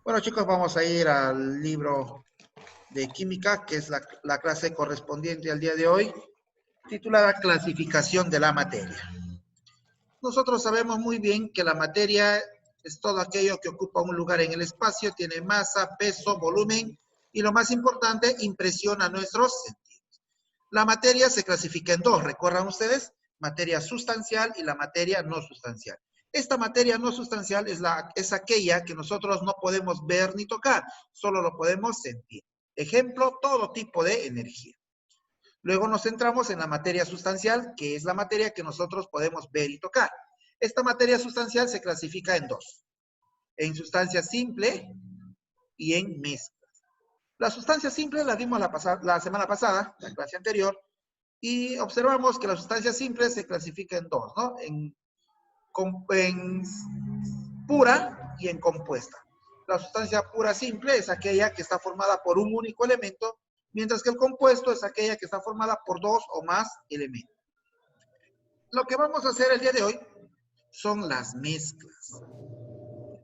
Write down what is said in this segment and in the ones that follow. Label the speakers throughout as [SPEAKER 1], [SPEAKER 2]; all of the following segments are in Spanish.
[SPEAKER 1] Bueno, chicos, vamos a ir al libro de química, que es la clase correspondiente al día de hoy, titulada Clasificación de la materia. Nosotros sabemos muy bien que la materia es todo aquello que ocupa un lugar en el espacio, tiene masa, peso, volumen y lo más importante, impresiona nuestros sentidos. La materia se clasifica en dos, ¿recuerdan ustedes? Materia sustancial y la materia no sustancial. Esta materia no sustancial es aquella que nosotros no podemos ver ni tocar, solo lo podemos sentir. Ejemplo, todo tipo de energía. Luego nos centramos en la materia sustancial, que es la materia que nosotros podemos ver y tocar. Esta materia sustancial se clasifica en dos, en sustancia simple y en mezcla. La sustancia simple la vimos la semana pasada, la clase anterior, y observamos que la sustancia simple se clasifica en dos, ¿no? En pura y en compuesta. La sustancia pura simple es aquella que está formada por un único elemento, mientras que el compuesto es aquella que está formada por dos o más elementos. Lo que vamos a hacer el día de hoy son las mezclas.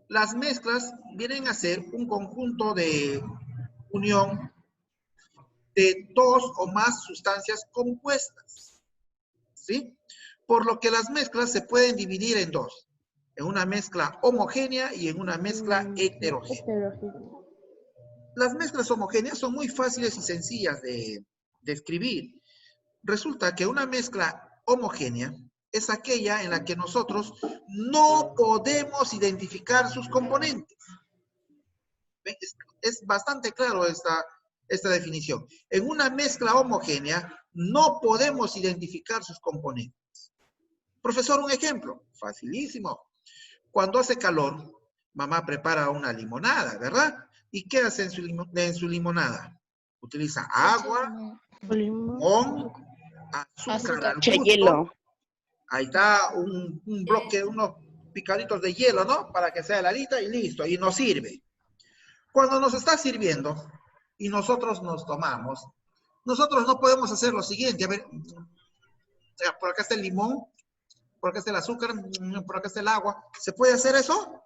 [SPEAKER 1] Las mezclas vienen a ser un conjunto de unión de dos o más sustancias compuestas, ¿sí? Por lo que las mezclas se pueden dividir en dos, en una mezcla homogénea y en una mezcla heterogénea. Las mezclas homogéneas son muy fáciles y sencillas de escribir. Resulta que una mezcla homogénea es aquella en la que nosotros no podemos identificar sus componentes. Es bastante claro esta definición. En una mezcla homogénea no podemos identificar sus componentes. Profesor, un ejemplo, facilísimo. Cuando hace calor, mamá prepara una limonada, ¿verdad? ¿Y qué hace en su limonada? Utiliza agua, limón, azúcar al gusto.
[SPEAKER 2] Hielo.
[SPEAKER 1] Ahí está un bloque, unos picaditos de hielo, ¿no? Para que sea heladita y listo, y nos sirve. Cuando nos está sirviendo y nosotros nos tomamos, nosotros no podemos hacer lo siguiente. A ver, por acá está el limón, por acá está el azúcar, por acá está el agua. ¿Se puede hacer eso?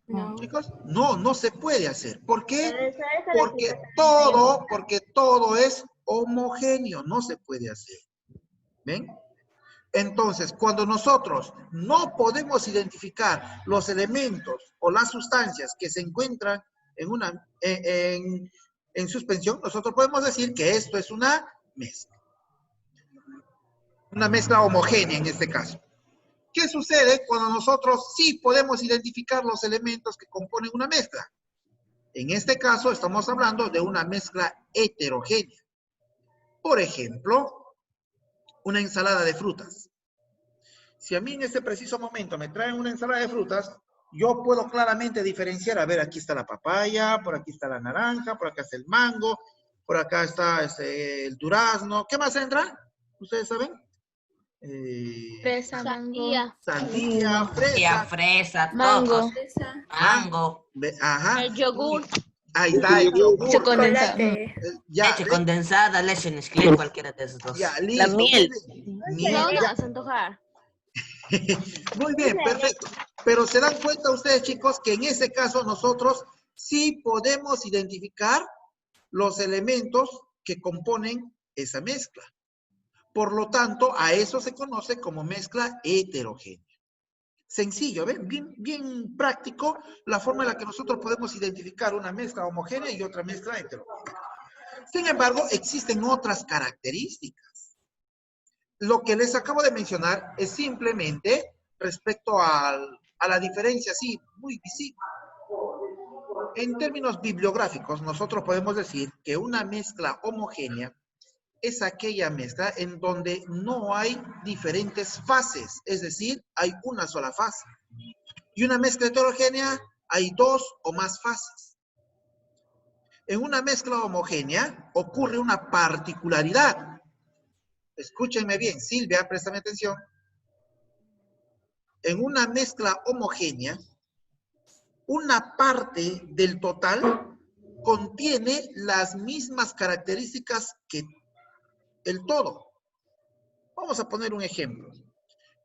[SPEAKER 1] No. Chicos, no se puede hacer. ¿Por qué? Porque todo es homogéneo, no se puede hacer. ¿Ven? Entonces, cuando nosotros no podemos identificar los elementos o las sustancias que se encuentran en suspensión, nosotros podemos decir que esto es una mezcla. Una mezcla homogénea en este caso. ¿Qué sucede cuando nosotros sí podemos identificar los elementos que componen una mezcla? En este caso estamos hablando de una mezcla heterogénea. Por ejemplo, una ensalada de frutas. Si a mí en este preciso momento me traen una ensalada de frutas, yo puedo claramente diferenciar, a ver, aquí está la papaya, por aquí está la naranja, por acá está el mango, por acá está el durazno. ¿Qué más entra? ¿Ustedes saben?
[SPEAKER 3] Fresa, mango.
[SPEAKER 1] Sandía, fresa.
[SPEAKER 4] Fresa,
[SPEAKER 3] Mango.
[SPEAKER 4] Mango.
[SPEAKER 1] Ajá.
[SPEAKER 3] El yogur.
[SPEAKER 1] Ahí está el yogur.
[SPEAKER 3] Leche condensada.
[SPEAKER 1] Ya,
[SPEAKER 4] Leche condensada, leche Nestlé, cualquiera de esos dos.
[SPEAKER 1] ya, listo.
[SPEAKER 2] La miel.
[SPEAKER 1] Miel,
[SPEAKER 3] No,
[SPEAKER 1] ya.
[SPEAKER 3] no vas a antojar.
[SPEAKER 1] Muy bien, perfecto. Pero se dan cuenta ustedes, chicos, que en ese caso nosotros sí podemos identificar los elementos que componen esa mezcla. Por lo tanto, a eso se conoce como mezcla heterogénea. Sencillo, ¿ven? Bien práctico la forma en la que nosotros podemos identificar una mezcla homogénea y otra mezcla heterogénea. Sin embargo, existen otras características. Lo que les acabo de mencionar es simplemente respecto a la diferencia, sí, muy visible. En términos bibliográficos, nosotros podemos decir que una mezcla homogénea es aquella mezcla en donde no hay diferentes fases, es decir, hay una sola fase. Y una mezcla heterogénea, hay dos o más fases. En una mezcla homogénea ocurre una particularidad. Escúchenme bien, Silvia, préstame atención. En una mezcla homogénea, una parte del total contiene las mismas características que el todo. Vamos a poner un ejemplo.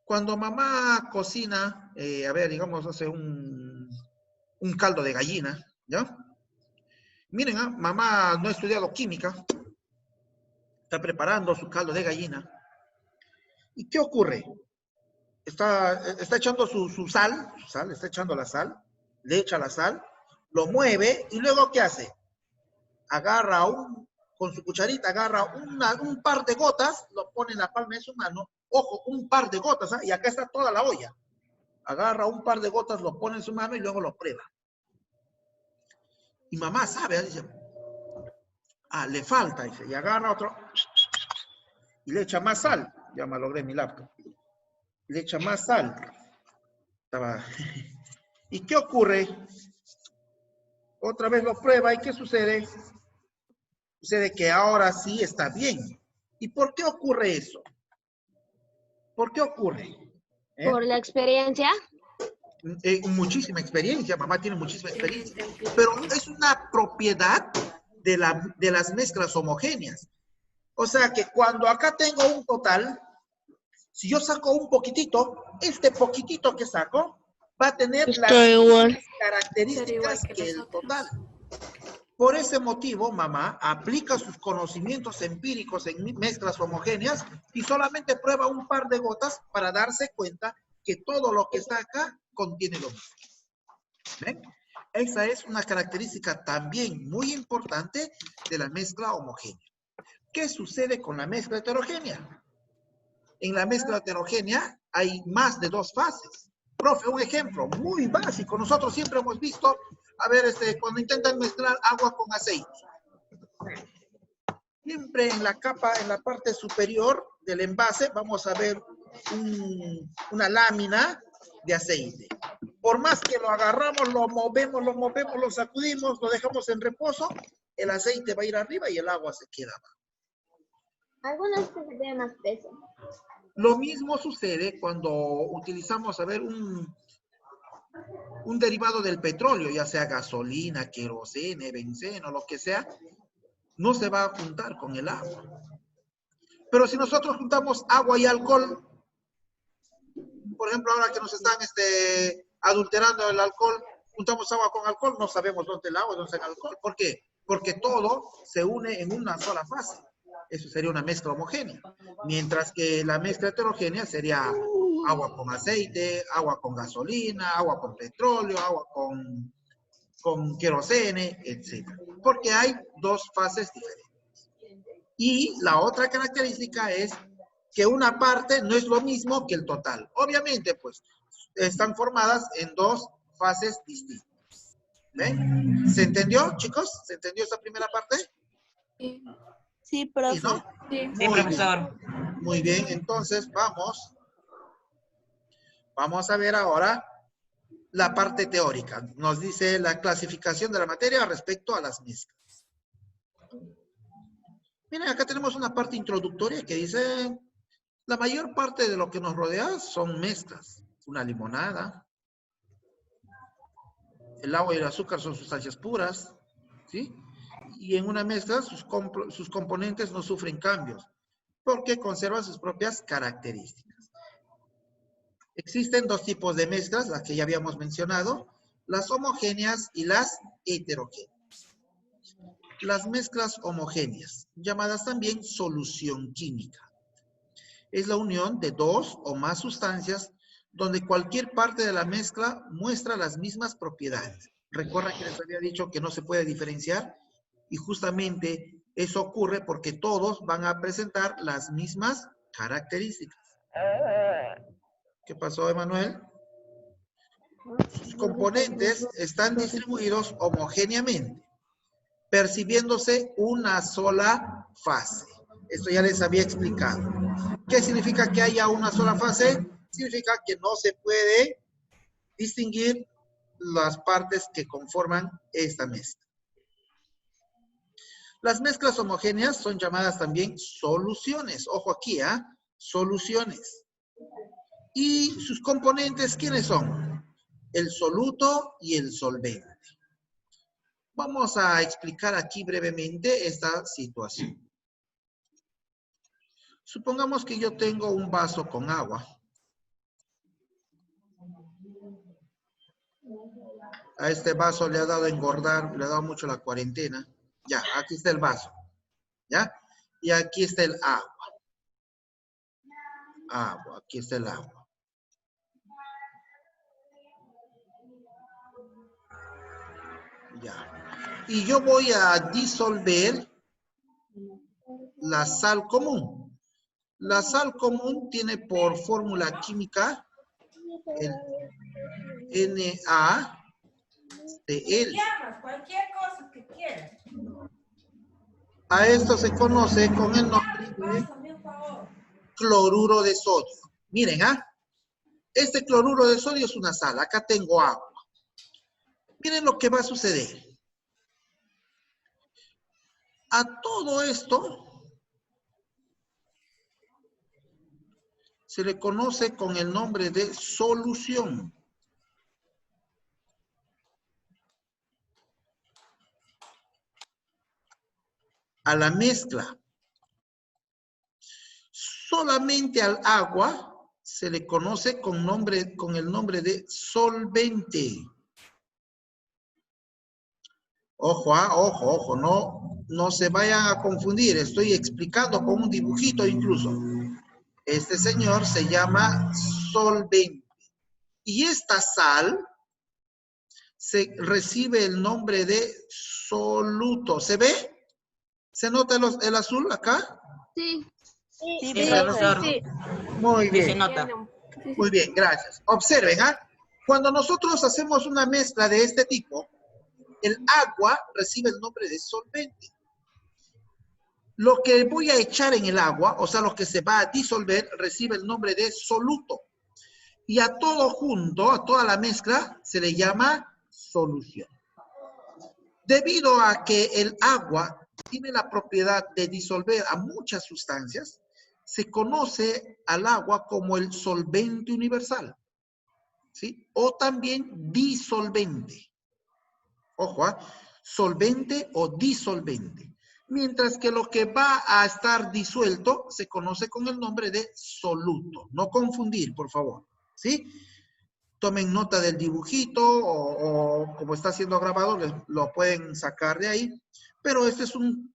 [SPEAKER 1] Cuando mamá cocina, a ver, digamos, hace un caldo de gallina, ¿Ya? Miren, mamá no ha estudiado química. Está preparando su caldo de gallina. ¿Y qué ocurre? Está echando su sal, está echando la sal, le echa la sal, lo mueve y luego ¿qué hace? Agarra con su cucharita, agarra un par de gotas, lo pone en la palma de su mano, ojo, un par de gotas, y acá está toda la olla. Agarra un par de gotas, lo pone en su mano y luego lo prueba. Y mamá sabe, dice, le falta, dice, y agarra otro, y le echa más sal. Ya malogré mi laptop. Le echa más sal. ¿Y qué ocurre? Otra vez lo prueba, ¿y qué sucede? Sucede que ahora sí está bien. ¿Y por qué ocurre eso? ¿Por qué ocurre?
[SPEAKER 2] Por la experiencia.
[SPEAKER 1] Muchísima experiencia, mamá tiene muchísima experiencia, pero es una propiedad de las mezclas homogéneas. O sea que cuando acá tengo un total, si yo saco un poquitito, este poquitito que saco va a tener las mismas características que el total. Por ese motivo, mamá aplica sus conocimientos empíricos en mezclas homogéneas y solamente prueba un par de gotas para darse cuenta que todo lo que está acá contiene lo mismo. ¿Ven? Esa es una característica también muy importante de la mezcla homogénea. ¿Qué sucede con la mezcla heterogénea? En la mezcla heterogénea hay más de dos fases. Profe, un ejemplo muy básico. Nosotros siempre hemos visto, a ver, cuando intentan mezclar agua con aceite. Siempre en la capa, en la parte superior del envase, vamos a ver una lámina de aceite. Por más que lo agarramos, lo movemos, lo sacudimos, lo dejamos en reposo, el aceite va a ir arriba y el agua se queda abajo.
[SPEAKER 2] Algunos que se tienen más peso.
[SPEAKER 1] Lo mismo sucede cuando utilizamos, a ver, un derivado del petróleo, ya sea gasolina, querosene, benceno, lo que sea, no se va a juntar con el agua. Pero si nosotros juntamos agua y alcohol, por ejemplo, ahora que nos están adulterando el alcohol, juntamos agua con alcohol, no sabemos dónde el agua, dónde está el alcohol. ¿Por qué? Porque todo se une en una sola fase. Eso sería una mezcla homogénea. Mientras que la mezcla heterogénea sería agua con aceite, agua con gasolina, agua con petróleo, agua con querosene, etc. Porque hay dos fases diferentes. Y la otra característica es que una parte no es lo mismo que el total. Obviamente, pues, están formadas en dos fases distintas. ¿Ven? ¿Se entendió, chicos? ¿Se entendió esa primera parte?
[SPEAKER 2] Sí, profe.
[SPEAKER 1] ¿Sí, no?
[SPEAKER 4] Sí, profesor.
[SPEAKER 1] Muy bien, entonces vamos a ver ahora la parte teórica. Nos dice la clasificación de la materia respecto a las mezclas. Miren, acá tenemos una parte introductoria que dice, la mayor parte de lo que nos rodea son mezclas. Una limonada, el agua y el azúcar son sustancias puras, ¿sí? Y en una mezcla sus componentes no sufren cambios, porque conservan sus propias características. Existen dos tipos de mezclas, las que ya habíamos mencionado, las homogéneas y las heterogéneas. Las mezclas homogéneas, llamadas también solución química, es la unión de dos o más sustancias donde cualquier parte de la mezcla muestra las mismas propiedades. Recuerda que les había dicho que no se puede diferenciar y justamente eso ocurre porque todos van a presentar las mismas características. ¿Qué pasó, Emanuel? Sus componentes están distribuidos homogéneamente, percibiéndose una sola fase. Esto ya les había explicado. ¿Qué significa que haya una sola fase? Significa que no se puede distinguir las partes que conforman esta mezcla. Las mezclas homogéneas son llamadas también soluciones. Ojo aquí, soluciones. Y sus componentes, ¿quiénes son? El soluto y el solvente. Vamos a explicar aquí brevemente esta situación. Supongamos que yo tengo un vaso con agua. A este vaso le ha dado a engordar, le ha dado mucho la cuarentena. Ya, aquí está el vaso. ¿Ya? Y aquí está el agua. Agua, aquí está el agua. Ya. Y yo voy a disolver la sal común. La sal común tiene por fórmula química el NaCl.
[SPEAKER 3] Cualquier cosa que quieras.
[SPEAKER 1] A esto se conoce con el nombre de cloruro de sodio. Miren, este cloruro de sodio es una sal. Acá tengo agua. Miren lo que va a suceder. A todo esto se le conoce con el nombre de solución. A la mezcla. Solamente al agua se le conoce con el nombre de solvente. Ojo, ojo, no se vayan a confundir. Estoy explicando con un dibujito incluso. Este señor se llama solvente. Y esta sal se recibe el nombre de soluto. ¿Se ve? ¿Se nota el azul acá?
[SPEAKER 2] Sí.
[SPEAKER 4] Sí, profesor.
[SPEAKER 1] Muy
[SPEAKER 4] Sí,
[SPEAKER 1] bien.
[SPEAKER 4] se nota.
[SPEAKER 1] Muy bien, gracias. Observen, cuando nosotros hacemos una mezcla de este tipo, el agua recibe el nombre de solvente. Lo que voy a echar en el agua, o sea, lo que se va a disolver, recibe el nombre de soluto. Y a todo junto, a toda la mezcla, se le llama solución. Debido a que el agua tiene la propiedad de disolver a muchas sustancias, se conoce al agua como el solvente universal, ¿sí? O también disolvente. Ojo, solvente o disolvente. Mientras que lo que va a estar disuelto se conoce con el nombre de soluto. No confundir, por favor, ¿sí? Tomen nota del dibujito o como está siendo grabado, lo pueden sacar de ahí. Pero este es un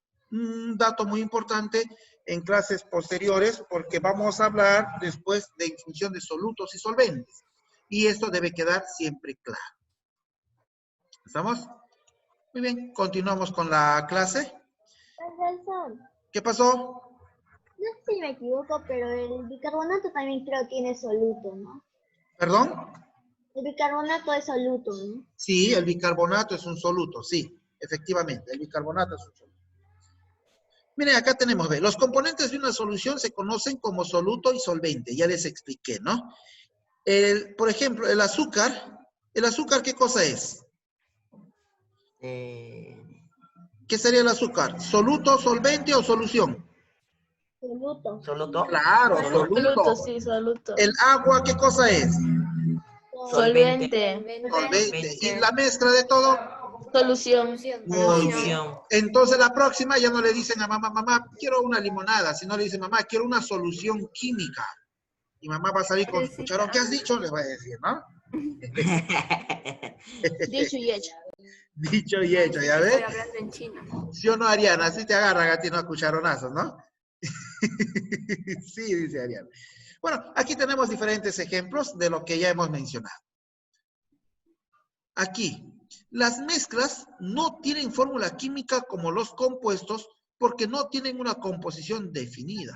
[SPEAKER 1] dato muy importante en clases posteriores porque vamos a hablar después de en función de solutos y solventes. Y esto debe quedar siempre claro. ¿Estamos? Muy bien, continuamos con la clase.
[SPEAKER 2] Profesor,
[SPEAKER 1] ¿Qué pasó?
[SPEAKER 2] no sé si me equivoco, pero el bicarbonato también creo que tiene soluto, ¿no?
[SPEAKER 1] ¿Perdón?
[SPEAKER 2] El bicarbonato es soluto, ¿no?
[SPEAKER 1] Sí, el bicarbonato es un soluto, sí, efectivamente, el bicarbonato es un soluto. Miren, acá tenemos, los componentes de una solución se conocen como soluto y solvente, ya les expliqué, ¿no? Por ejemplo, el azúcar, ¿qué cosa es? ¿Qué sería el azúcar? ¿Soluto, solvente o solución?
[SPEAKER 2] Soluto.
[SPEAKER 4] ¿Soluto?
[SPEAKER 1] Claro, soluto.
[SPEAKER 2] Sí, soluto.
[SPEAKER 1] ¿El agua qué cosa es?
[SPEAKER 4] Solvente.
[SPEAKER 1] Solvente. ¿Y la mezcla de todo?
[SPEAKER 2] Solución.
[SPEAKER 1] Muy bien.
[SPEAKER 4] Solución.
[SPEAKER 1] Entonces la próxima ya no le dicen a mamá, mamá, quiero una limonada, sino le dicen, mamá, quiero una solución química. Y mamá va a salir con su cucharón. ¿Qué has dicho? Les va a decir, ¿no?
[SPEAKER 2] Dicho y hecho.
[SPEAKER 1] Dicho y hecho, ¿ya ves?
[SPEAKER 3] Estoy hablando en chino.
[SPEAKER 1] ¿Sí o no, Ariana? Así te agarran a ti, no a cucharonazos, ¿no? Sí, dice Ariana. Bueno, aquí tenemos diferentes ejemplos de lo que ya hemos mencionado. Aquí, las mezclas no tienen fórmula química como los compuestos porque no tienen una composición definida.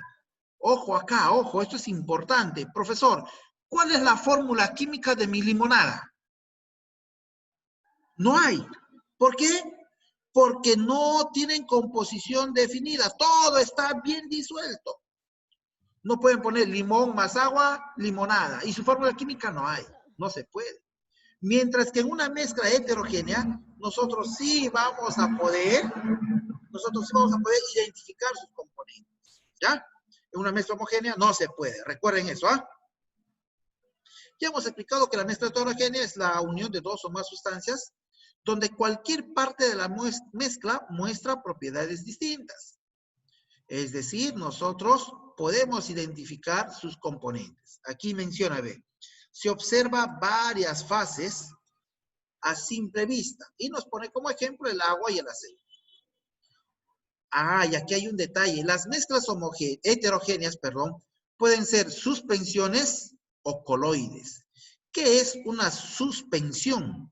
[SPEAKER 1] Ojo acá, ojo, esto es importante. Profesor, ¿cuál es la fórmula química de mi limonada? No hay. ¿Por qué? Porque no tienen composición definida. Todo está bien disuelto. No pueden poner limón más agua, limonada. Y su fórmula química no hay. No se puede. Mientras que en una mezcla heterogénea, nosotros sí vamos a poder identificar sus componentes. ¿Ya? En una mezcla homogénea no se puede. Recuerden eso, ¿ah? Ya hemos explicado que la mezcla heterogénea es la unión de dos o más sustancias donde cualquier parte de la mezcla muestra propiedades distintas. Es decir, nosotros podemos identificar sus componentes. Aquí menciona, se observa varias fases a simple vista. Y nos pone como ejemplo el agua y el aceite. Ah, y aquí hay un detalle. Las mezclas heterogéneas, pueden ser suspensiones o coloides. ¿Qué es una suspensión?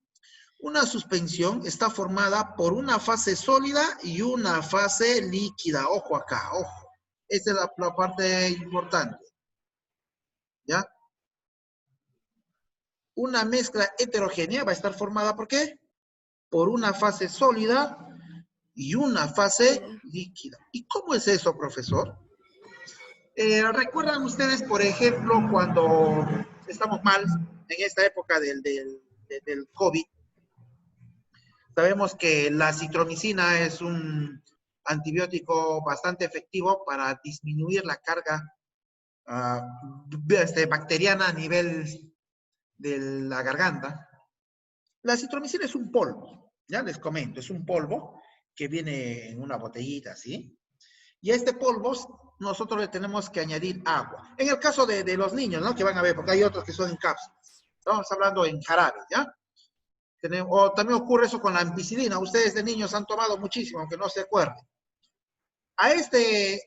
[SPEAKER 1] Una suspensión está formada por una fase sólida y una fase líquida. Ojo acá, ojo. Esa es la parte importante. ¿Ya? Una mezcla heterogénea va a estar formada ¿por qué? Por una fase sólida y una fase líquida. ¿Y cómo es eso, profesor? ¿Recuerdan ustedes, por ejemplo, cuando estamos mal en esta época del COVID? Sabemos que la citromicina es un antibiótico bastante efectivo para disminuir la carga bacteriana a nivel de la garganta. La citromicina es un polvo, ya les comento, es un polvo que viene en una botellita, ¿sí? Y a este polvo nosotros le tenemos que añadir agua. En el caso de los niños, ¿no? Que van a ver, porque hay otros que son en cápsulas. Estamos hablando en jarabes, ¿ya? O también ocurre eso con la ampicilina. Ustedes de niños han tomado muchísimo, aunque no se acuerden. A este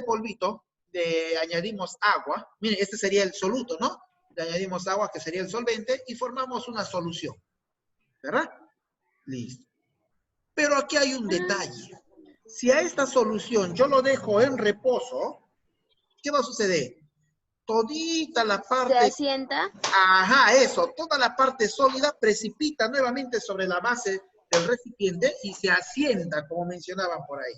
[SPEAKER 1] polvito le añadimos agua. Miren, este sería el soluto, ¿no? Le añadimos agua, que sería el solvente, y formamos una solución. ¿Verdad? Listo. Pero aquí hay un detalle. Si a esta solución yo lo dejo en reposo, ¿qué va a suceder? Todita la parte...
[SPEAKER 2] ¿Se asienta?
[SPEAKER 1] Ajá, eso. Toda la parte sólida precipita nuevamente sobre la base del recipiente y se asienta, como mencionaban por ahí.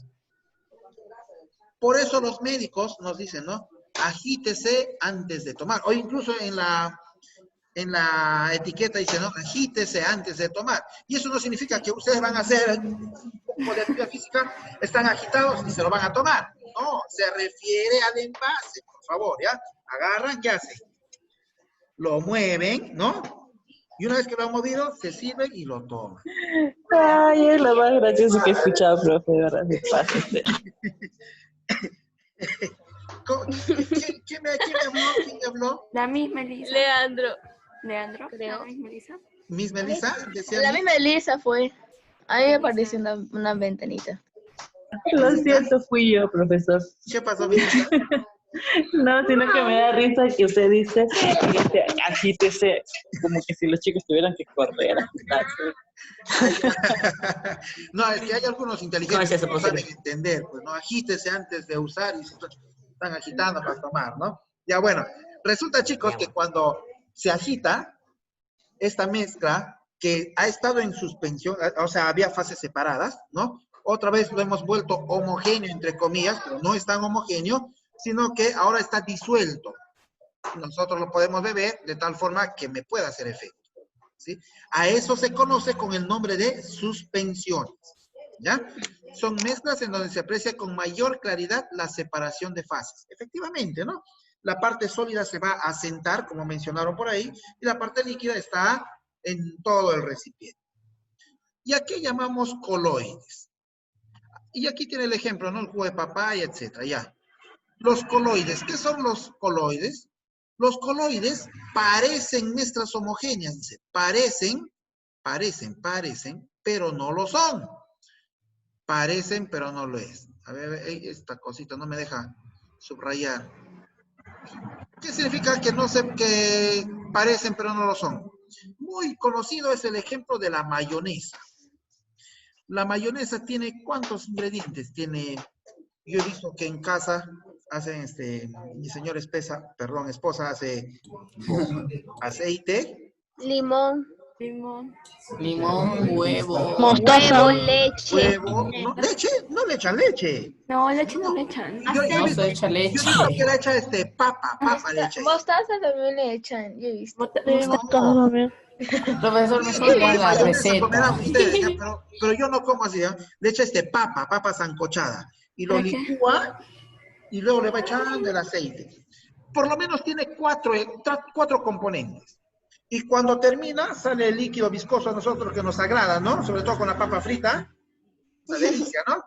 [SPEAKER 1] Por eso los médicos nos dicen, ¿no? Agítese antes de tomar. O incluso en la etiqueta dice, ¿no? Agítese antes de tomar. Y eso no significa que ustedes van a hacer un poco de actividad física, están agitados y se lo van a tomar. No, se refiere al envase, por favor, ¿ya? Agarran, ¿qué hacen? Lo mueven, ¿no? Y una vez que lo han movido, se sirven y lo toman.
[SPEAKER 5] Ay, es lo más gracioso que he escuchado, profe, de verdad, me pasa.
[SPEAKER 1] ¿Quién me habló? ¿Quién me habló?
[SPEAKER 3] La misma Elisa.
[SPEAKER 2] Leandro.
[SPEAKER 3] Leandro,
[SPEAKER 2] Creo.
[SPEAKER 3] la misma Elisa.
[SPEAKER 1] ¿Miss Melissa? ¿Decía
[SPEAKER 2] La
[SPEAKER 1] Miss?
[SPEAKER 2] misma Elisa fue. A mí me apareció una ventanita.
[SPEAKER 5] Lo siento, fui yo, profesor.
[SPEAKER 1] ¿Qué pasó, Melissa?
[SPEAKER 5] No, sino que me da risa que usted dice que agítese, como que si los chicos tuvieran que correr.
[SPEAKER 1] No, es que hay algunos inteligentes
[SPEAKER 4] ¿Cómo es eso
[SPEAKER 1] que no saben
[SPEAKER 4] posible?
[SPEAKER 1] entender. Pues no, agítese antes de usar y se están agitando para tomar, ¿no? Ya bueno, resulta, chicos, que cuando se agita esta mezcla que ha estado en suspensión, o sea, había fases separadas, ¿no? Otra vez lo hemos vuelto homogéneo, entre comillas, pero no es tan homogéneo, sino que ahora está disuelto. Nosotros lo podemos beber de tal forma que me pueda hacer efecto, ¿sí? A eso se conoce con el nombre de suspensiones, ¿ya? Son mezclas en donde se aprecia con mayor claridad la separación de fases. Efectivamente, ¿no? La parte sólida se va a asentar, como mencionaron por ahí, y la parte líquida está en todo el recipiente. ¿Y a qué llamamos coloides? Y aquí tiene el ejemplo, ¿no? El jugo de papaya, etcétera, ya. Los coloides, ¿qué son los coloides? Los coloides parecen mezclas homogéneas, dice. Parecen, pero no lo son. Parecen, pero no lo es. A ver, esta cosita no me deja subrayar. ¿Qué significa que no sé, que parecen, pero no lo son? Muy conocido es el ejemplo de la mayonesa. La mayonesa tiene ¿cuántos ingredientes? Tiene, yo he visto que en casa hacen, mi señora esposa hace aceite,
[SPEAKER 2] Limón.
[SPEAKER 3] Limón.
[SPEAKER 4] Limón, huevo.
[SPEAKER 2] Mostaza. Huevo, leche.
[SPEAKER 1] huevo, ¿no? ¿Leche? No le echan leche.
[SPEAKER 3] No, leche no le echan.
[SPEAKER 1] Yo he
[SPEAKER 4] No
[SPEAKER 1] visto,
[SPEAKER 4] se echa leche.
[SPEAKER 1] yo he visto que le echa papa le echa.
[SPEAKER 2] Mostaza también le echan, yo he visto.
[SPEAKER 1] No,
[SPEAKER 4] Profesor, me
[SPEAKER 1] sí,
[SPEAKER 4] explica la
[SPEAKER 1] mayonesa comerán
[SPEAKER 4] receta.
[SPEAKER 1] ustedes, ya, pero yo no como así, ¿ya? Le echa papa sancochada, y lo
[SPEAKER 3] ¿Para qué?
[SPEAKER 1] licúa, y luego le va echando el aceite. Por lo menos tiene cuatro componentes. Y cuando termina, sale el líquido viscoso a nosotros que nos agrada, ¿no? Sobre todo con la papa frita. Una delicia, ¿no?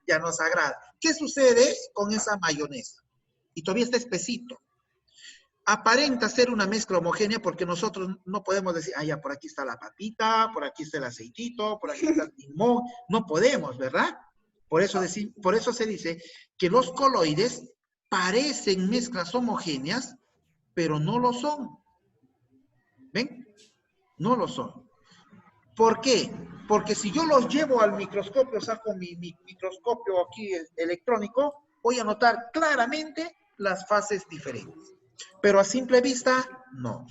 [SPEAKER 1] Ya nos agrada. ¿Qué sucede con esa mayonesa? Y todavía está espesito. aparenta ser una mezcla homogénea porque nosotros no podemos decir, ah, ya, por aquí está la papita, por aquí está el aceitito, por aquí está el limón. No podemos, ¿verdad? Por eso se dice que los coloides parecen mezclas homogéneas, pero no lo son. ¿Ven? No lo son. ¿Por qué? Porque si yo los llevo al microscopio, saco mi microscopio aquí electrónico, voy a notar claramente las fases diferentes. Pero a simple vista, no.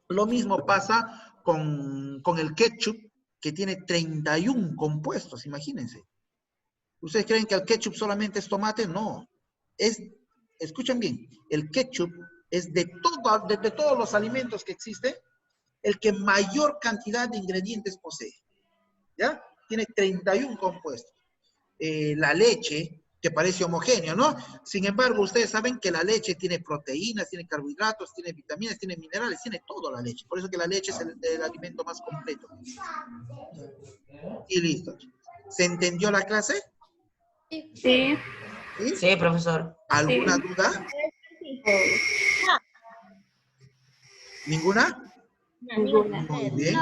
[SPEAKER 1] Lo mismo pasa con el ketchup, que tiene 31 compuestos, imagínense. ¿Ustedes creen que el ketchup solamente es tomate? No. Escuchen bien, el ketchup es de todos los alimentos que existen, el que mayor cantidad de ingredientes posee. ¿Ya? Tiene 31 compuestos. La leche, que parece homogéneo, ¿no? Sin embargo, ustedes saben que la leche tiene proteínas, tiene carbohidratos, tiene vitaminas, tiene minerales, tiene todo la leche. Por eso que la leche es el alimento más completo. Y listo. ¿Se entendió la clase?
[SPEAKER 3] Sí.
[SPEAKER 1] ¿Sí?
[SPEAKER 4] Sí, profesor.
[SPEAKER 1] ¿Alguna
[SPEAKER 3] Sí.
[SPEAKER 1] duda? ¿Ninguna?
[SPEAKER 3] Ninguna.
[SPEAKER 1] Muy bien.